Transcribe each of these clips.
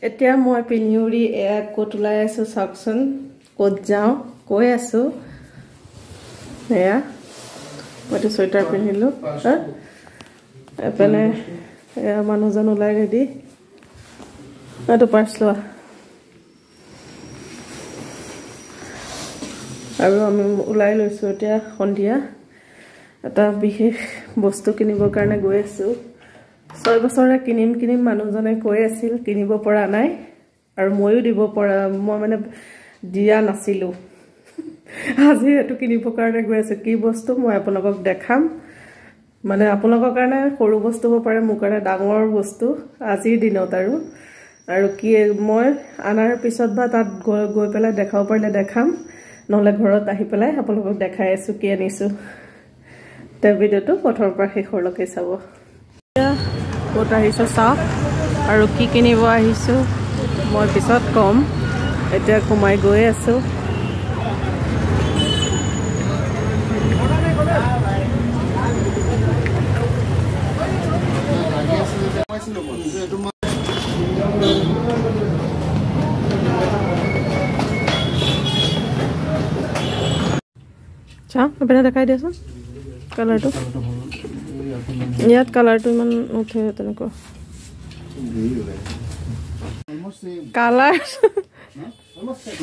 এতিয়া মই পিনিউৰি এয়া কোট ওলাই আছো চাওকচোন কোট যাও কৈ আছো এয়া মইতো সোয়েটাৰ পিন্ধিলো এপেনে এয়া মানুহজন ওলাই ৰেডি এটো পাৰ্চ লোৱা আৰু আমি ওলাই লৈছো এতিয়া সন্ধিয়া এটা বিশেষ বস্তু কিনিবৰ কাৰণে গৈ আছো 6 বছৰে কিনিম মানুহজনে কৈ আছিল কিনিব পৰা নাই আৰু মইও দিব পৰা মই মানে দিয়া নাছিলো আজি এটো কিনিবৰ কাৰণে গৈ আছো কি বস্তু মই আপোনালোকক দেখাম মানে আপোনালোকৰ কাৰণে সৰু বস্তু হ'ব পাৰে মোৰ কাৰণে ডাঙৰ বস্তু আজিৰ দিনত আৰু কি মই আনাৰ পিছত বা তাত গৈ পেলাই দেখাব পাৰিলে দেখাম নহলে ঘৰত আহি পেলাই আপোনালোকক দেখাই আছো কি আনিছো তে ভিডিওটো প্ৰথমৰ পৰা শেষলৈকে চাব ক'ত আহিছো চাওক আৰু কি কিনিব আহিছো মই পিছত কম এতিয়া ঘুমাই গৈ আছো চা আপনি দেখাই দিয়েছোন কালাৰটো ইয়াত কালাৰটো ইমান উঠে তেনেকুৱা কালাৰ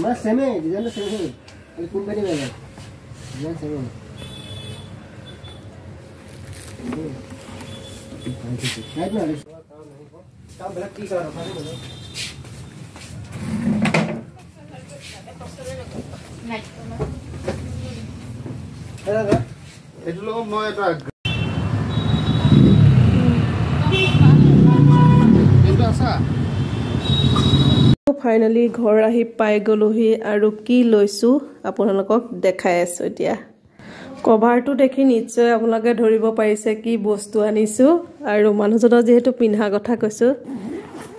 মানে সেমে ডিজাইনটো সেমে এই কোন বেৰি লাগে ডিজাইন সেমে ৰাইট না কাম বেলা কি কৰা নাই দাদা এটো লগ মই এটা এটো আছে ফাইনালি ঘৰ আহি পাই গলোহি আৰু কি লৈছো আপোনালোকক দেখাই আছো এতিয়া কভাৰটো দেখি নিশ্চয় আপোনালোকে ধৰিব পাৰিছে কি বস্তু আনিছো আৰু মানুহজনৰ যেহেতু পিন্ধা কথা কৈছো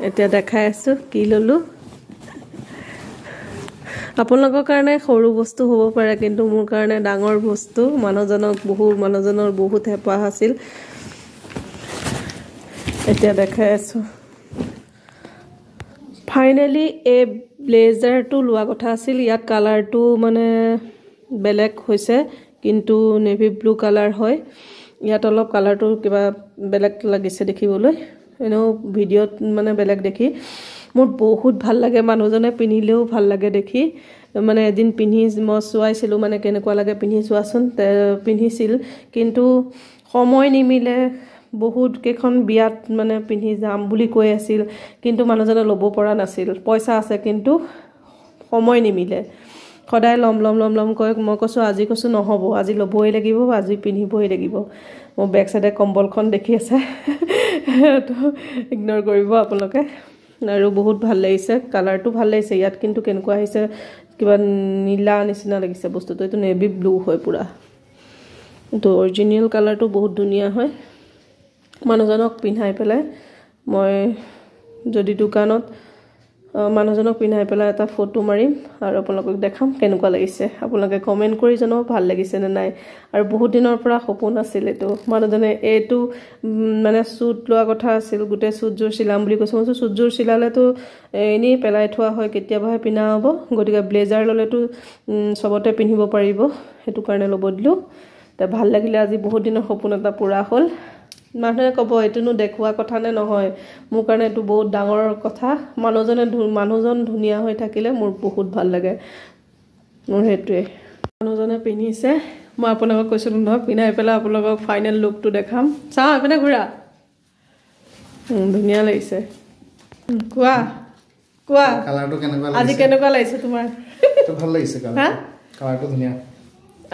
এতিয়া দেখাই আছো কি ললো আপোনালোকৰ কাৰণে সৰু বস্তু হ'ব পাৰে কিন্তু মোৰ কাৰণে ডাঙৰ বস্তু মানুহজনৰ বহুত হেপাহ আছিল এতিয়া দেখাই আছো ফাইনালি এ ব্লেজাৰটো লোৱা কথা আছিল ইয়াত কালাৰটো মানে বেলেগ হৈছে কিন্তু নেভি ব্লু কালাৰ হয় ইয়াত অলপ কালাৰটো কিবা বেলেগ লাগিছে দেখিবলৈ এনেও ভিডিওত মানে বেলেগ দেখি মোৰ বহুত ভাল লাগে মানুহজনে পিন্ধিলেও ভাল লাগে দেখি মানে এদিন পিন্ধি মই চোৱাইছিলো মানে কেনেকুৱা লাগে পিন্ধি চোৱাচোন পিন্ধিছিল কিন্তু সময় নিমিলে বহুত কেখন বিয়াত মানে পিন্ধি যাম বুলি কৈ আছিল কিন্তু মানুহজনে ল'ব পৰা নাছিল পইচা আছে কিন্তু সময় নিমিলে সদায় লম কয় মই কৈছো আজি কৈছো নহব আজি ল'বই লাগিব আজি পিন্ধিবই লাগিব মই বেক সাইডে কম্বলখন দেখি আছে তো ইগনোৰ কৰিব আপোনালোকে আৰু বহুত ভাল লাগিছে কালাৰটো ভাল লাগিছে ইয়াত কিন্তু কেনেকুৱা আহিছে কিবা নীলা নিচিনা লাগিছে বস্তুটো এটো নেভি ব্লু হয় পুৰা তো অৰিজিনাল কালাৰটো বহুত ধুনীয়া হয় মানুহজনক পিন্ধাই পেলাই মই যদি দোকানত মানুহজনক পিন্ধাই পেলাই এটা ফটো মাৰিম আৰু আপোনালোকক দেখাম কেনেকুৱা লাগিছে আপোনালোকে কমেন্ট কৰি জনাব ভাল লাগিছে নে নাই আৰু বহুত দিনৰ পৰা সপোন আছিল এটো মানুহজনে এটো মানে সুট লোৱা কথা আছিল গুটে সুটজোৰ চিলাম বুলি কৈছো সুটজোৰ চিলালে তো এনি পেলাই থোৱা হয় কেতিয়াবাহে পিনা হ'ব গটিকা ব্লেজাৰ ললেতো সবতে পিন্ধিব পাৰিব হেতু কাৰণে লব দিলো তে ভাল লাগিলে আজি বহুত দিনৰ সপোন এটা পুৰা হ'ল মানুহে কব এটোনো দেখুৱা কথা নে নহয় মোৰ কাৰণে এটো বহুত ডাঙৰ কথা মানুহজন ধুনীয়া হৈ থাকিলে মোৰ বহুত ভাল লাগে মোৰ হেতুৱে মানুহজনে পিন্ধিছে মই আপোনাক কৈছিলো নহয় পিনাই পেলা আপোনাক ফাইনাল লুকটো দেখাম চা আপনে ঘুৰা ধুনীয়া লাগিছে কোৱা কালাৰটো কেনেকুৱা লাগিছে আজি কেনেকুৱা লাগিছে তোমাৰ তো ভাল লাগিছে কালাৰটো ধুনীয়া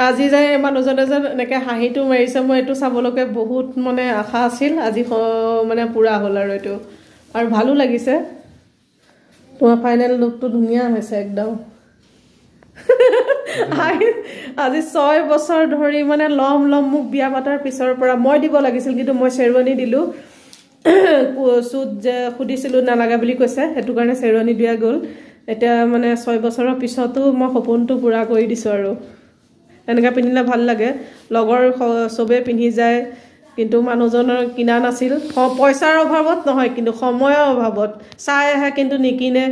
আজি যাই মানুহজনে যে এনেকে হাঁহিটো মাৰিছে মই এটো চাবলকে বহুত মানে আশা আছিল আজি মানে পুৰা হ'ল আৰু এটো আৰু ভালো লাগিছে তোমাৰ ফাইনাল লুকটো ধুনীয়া হৈছে একদম আজি 6 বছৰ ধৰি মানে লম মোক বিয়া পাতাৰ পিছৰ পৰা মই দিব লাগিছিল কিন্তু মই চেৰৱানি দিলো সুদ যে খুদিছিলো নালাগা বুলি কৈছে হেতু কাৰণে চেৰৱানি দিয়া গল এটা মানে 6 বছৰৰ পিছতো মই সপোনটো পুৰা কৰি দিছো আৰু এনেকা পিন্ধিলে ভাল লাগে লগৰ সবে পিন্ধি যায় কিন্তু মানুহজনৰ কিনা নাছিল পইচাৰ অভাৱত নহয় কিন্তু সময়ৰ অভাৱত চাই আহে কিন্তু নিকিনে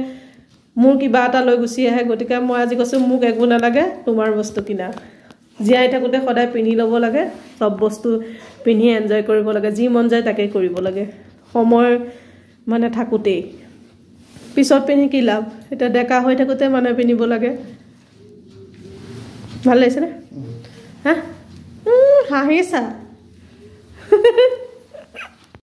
মোৰ কিবা এটা লৈ গুচি আহে গতিকে মই আজি কৈছোঁ মোক একো নালাগে তোমাৰ বস্তু কিনা জীয়াই থাকোঁতে সদায় পিন্ধি ল'ব লাগে সব বস্তু পিন্ধি এনজয় কৰিব লাগে যি মন যায় তাকে কৰিব লাগে সময় মানে থাকোঁতেই পিছত পিন্ধি কি লাভ এটা ডেকা হৈ থাকোঁতে মানে পিন্ধিব লাগে ভাল লাগিছেনে হা হাঁহিছা